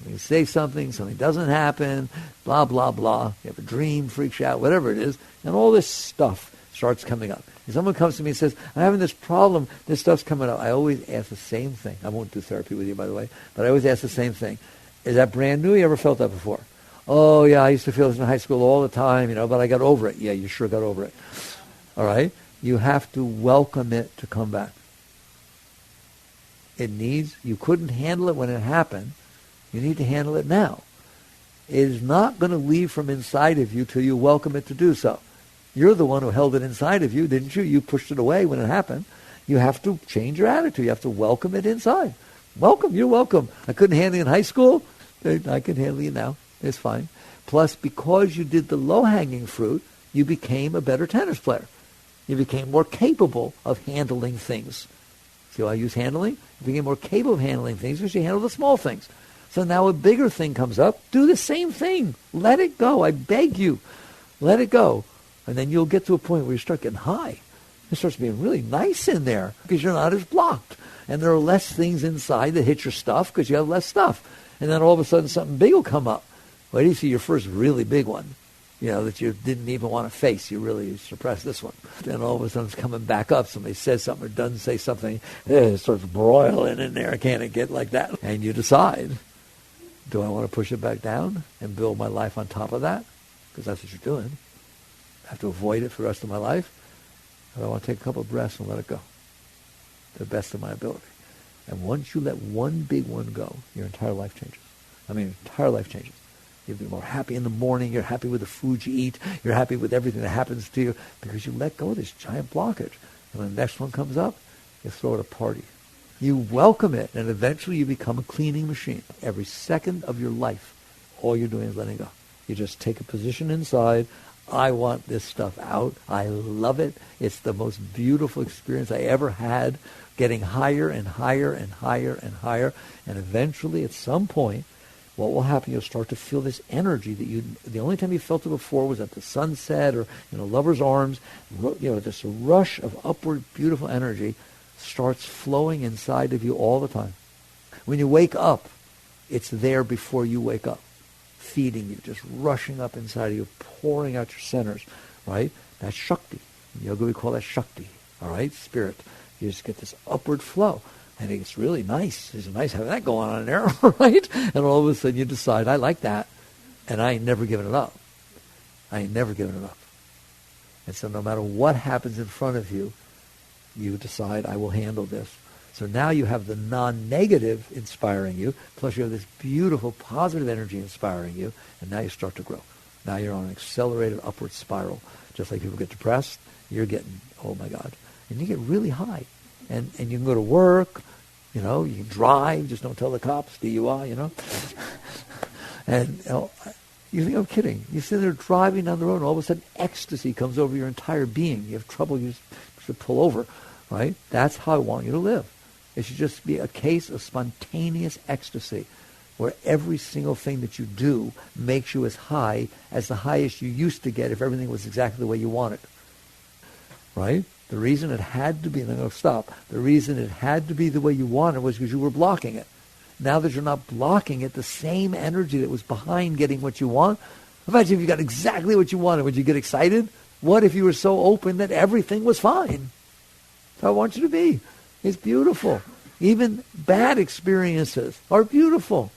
You say something doesn't happen, blah, blah, blah. You have a dream, freaks you out, whatever it is. And all this stuff starts coming up. If someone comes to me and says, I'm having this problem, this stuff's coming up, I always ask the same thing. I won't do therapy with you, by the way, but I always ask the same thing. Is that brand new? You ever felt that before? Oh, yeah, I used to feel this in high school all the time, but I got over it. Yeah, you sure got over it. All right? You have to welcome it to come back. You couldn't handle it when it happened. You need to handle it now. It is not going to leave from inside of you till you welcome it to do so. You're the one who held it inside of you, didn't you? You pushed it away when it happened. You have to change your attitude. You have to welcome it inside. Welcome, you're welcome. I couldn't handle you in high school. I can handle you now. It's fine. Plus, because you did the low-hanging fruit, you became a better tennis player. You became more capable of handling things. See how I use handling? You became more capable of handling things because you handle the small things. So now a bigger thing comes up. Do the same thing. Let it go. I beg you. Let it go. And then you'll get to a point where you start getting high. It starts being really nice in there because you're not as blocked. And there are less things inside that hit your stuff because you have less stuff. And then all of a sudden something big will come up. Wait till you see your first really big one, that you didn't even want to face. You really suppressed this one. Then all of a sudden it's coming back up. Somebody says something or doesn't say something. It starts broiling in there. Can't it get like that? And you decide, do I want to push it back down and build my life on top of that? Because that's what you're doing. I have to avoid it for the rest of my life. Or I want to take a couple of breaths and let it go to the best of my ability. And once you let one big one go, your entire life changes. Entire life changes. You'll be more happy in the morning. You're happy with the food you eat. You're happy with everything that happens to you because you let go of this giant blockage. And when the next one comes up, you throw it a party. You welcome it, and eventually you become a cleaning machine. Every second of your life, all you're doing is letting go. You just take a position inside. I want this stuff out. I love it. It's the most beautiful experience I ever had, getting higher and higher and higher and higher. And eventually, at some point, what will happen, you'll start to feel this energy that the only time you felt it before was at the sunset or in a lover's arms. This rush of upward, beautiful energy starts flowing inside of you all the time. When you wake up, it's there before you wake up, feeding you, just rushing up inside of you, pouring out your centers, right? That's Shakti. In yoga, we call that Shakti, all right? Spirit. You just get this upward flow. And it's really nice. It's nice having that going on in there, right? And all of a sudden you decide, I like that. And I ain't never given it up. I ain't never given it up. And so no matter what happens in front of you, you decide, I will handle this. So now you have the non-negative inspiring you, plus you have this beautiful positive energy inspiring you, and now you start to grow. Now you're on an accelerated upward spiral. Just like people get depressed, you're getting, oh my God. And you get really high. And you can go to work, you can drive, just don't tell the cops, DUI, And you think I'm kidding. You sit there driving down the road and all of a sudden ecstasy comes over your entire being. You have trouble, you just pull over, right? That's how I want you to live. It should just be a case of spontaneous ecstasy where every single thing that you do makes you as high as the highest you used to get if everything was exactly the way you want it, right? The reason it had to be, and I'm going to stop, the reason it had to be the way you wanted was because you were blocking it. Now that you're not blocking it, the same energy that was behind getting what you want, imagine if you got exactly what you wanted. Would you get excited? What if you were so open that everything was fine? I want you to be. It's beautiful. Even bad experiences are beautiful.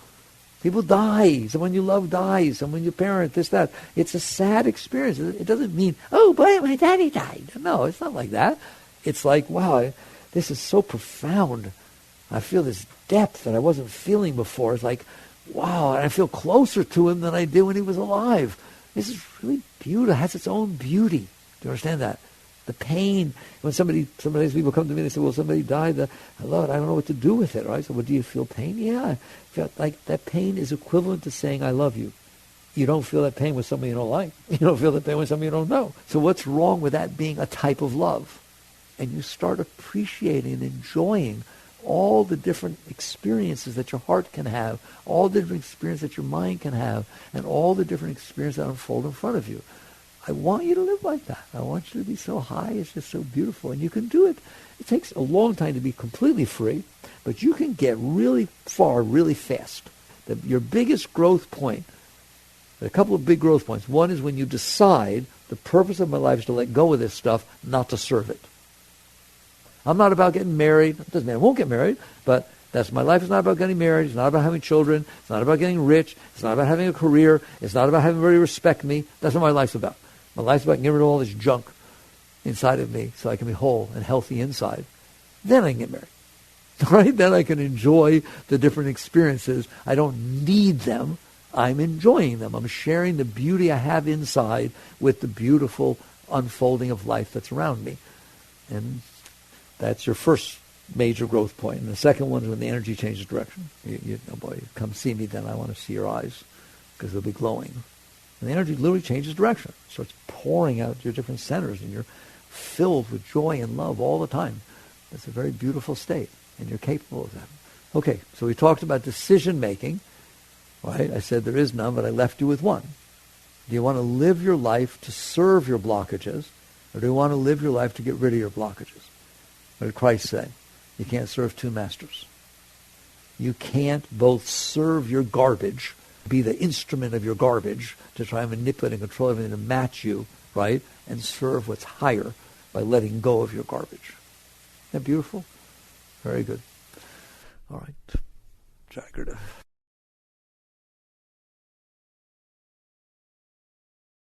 People die. Someone you love dies. Someone you parent, this, that. It's a sad experience. It doesn't mean, oh, boy, my daddy died. No, it's not like that. It's like, wow, this is so profound. I feel this depth that I wasn't feeling before. It's like, wow, and I feel closer to him than I did when he was alive. This is really beautiful. It has its own beauty. Do you understand that? The pain. When sometimes people come to me and they say, well, somebody died. I love it. I don't know what to do with it. Right? So, well, do you feel pain? Yeah. I feel like that pain is equivalent to saying, I love you. You don't feel that pain with somebody you don't like. You don't feel that pain with somebody you don't know. So what's wrong with that being a type of love? And you start appreciating and enjoying all the different experiences that your heart can have, all the different experiences that your mind can have, and all the different experiences that unfold in front of you. I want you to live like that. I want you to be so high. It's just so beautiful. And you can do it. It takes a long time to be completely free, but you can get really far really fast. Your biggest growth point, a couple of big growth points. One is when you decide the purpose of my life is to let go of this stuff, not to serve it. I'm not about getting married. It doesn't mean I won't get married, but that's my life is not about getting married. It's not about having children. It's not about getting rich. It's not about having a career. It's not about having everybody respect me. That's what my life's about. My life's about getting rid of all this junk inside of me so I can be whole and healthy inside. Then I can get married. Right? Then I can enjoy the different experiences. I don't need them. I'm enjoying them. I'm sharing the beauty I have inside with the beautiful unfolding of life that's around me. And that's your first major growth point. And the second one is when the energy changes direction. Oh boy, come see me, then I want to see your eyes because they'll be glowing. And the energy literally changes direction. It starts pouring out your different centers, and you're filled with joy and love all the time. It's a very beautiful state, and you're capable of that. Okay, so we talked about decision making. Right? I said there is none, but I left you with one. Do you want to live your life to serve your blockages, or do you want to live your life to get rid of your blockages? What did Christ say? You can't serve two masters. You can't both serve your garbage, be the instrument of your garbage to try and manipulate and control everything to match you, right? And serve what's higher by letting go of your garbage. Isn't that beautiful? Very good. All right. Jagrata.